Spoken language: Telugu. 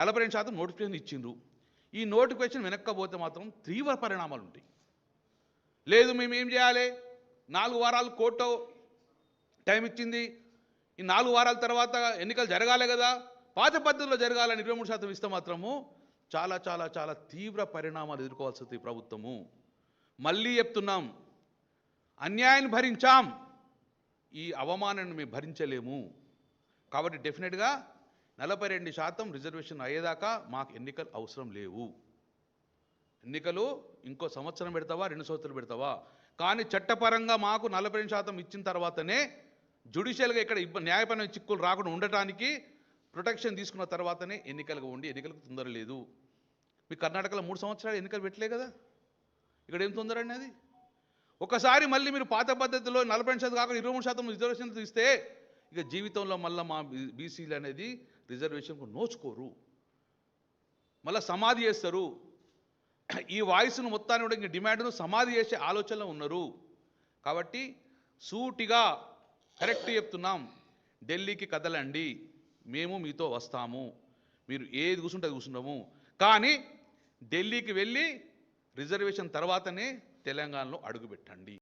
42% నోటిఫికేషన్ ఇచ్చిండ్రు. ఈ నోటిఫికేషన్ వెనక్కపోతే మాత్రం తీవ్ర పరిణామాలు ఉంటాయి. లేదు మేము ఏం చేయాలి, 4 వారాలు కోర్టు టైం ఇచ్చింది, ఈ 4 వారాల తర్వాత ఎన్నికలు జరగాలి కదా, పాత పద్ధతిలో జరగాలని 23% ఇస్తే మాత్రము చాలా చాలా చాలా తీవ్ర పరిణామాలు ఎదుర్కోవాల్సి వస్తుంది ప్రభుత్వము. మళ్ళీ చెప్తున్నాం, అన్యాయాన్ని భరించాం, ఈ అవమానాన్ని మేము భరించలేము. కాబట్టి డెఫినెట్గా 42% రిజర్వేషన్ అయ్యేదాకా మాకు ఎన్నికలు అవసరం లేవు. ఎన్నికలు ఇంకో సంవత్సరం పెడతావా, 2 సంవత్సరాలు పెడతావా, కానీ చట్టపరంగా మాకు 42% ఇచ్చిన తర్వాతనే జ్యుడిషియల్గా ఇక్కడ న్యాయపరమైన చిక్కులు రాకుండా ఉండటానికి ప్రొటెక్షన్ తీసుకున్న తర్వాతనే ఎన్నికలుగా ఉండి, ఎన్నికలకు తొందర లేదు. మీ కర్ణాటకలో 3 సంవత్సరాలు ఎన్నికలు పెట్టలే కదా, ఇక్కడ ఏం తొందర అండి అది. ఒకసారి మళ్ళీ మీరు పాత పద్ధతిలో 40% కాకుండా 23% రిజర్వేషన్ ఇస్తే ఇక జీవితంలో మళ్ళీ మా బీసీలు అనేది రిజర్వేషన్కు నోచుకోరు, మళ్ళీ సమాధి చేస్తారు. ఈ వాయిస్ను మొత్తాన్ని కూడా ఇంక డిమాండ్ను సమాధి చేసే ఆలోచనలో ఉన్నారు. కాబట్టి సూటిగా కరెక్ట్ చెప్తున్నాం, ఢిల్లీకి కదలండి, మేము మీతో వస్తాము, మీరు ఏది కూర్చుంటే అది కూర్చున్నాము, కానీ ఢిల్లీకి వెళ్ళి రిజర్వేషన్ తర్వాతనే తెలంగాణలో అడుగుపెట్టండి.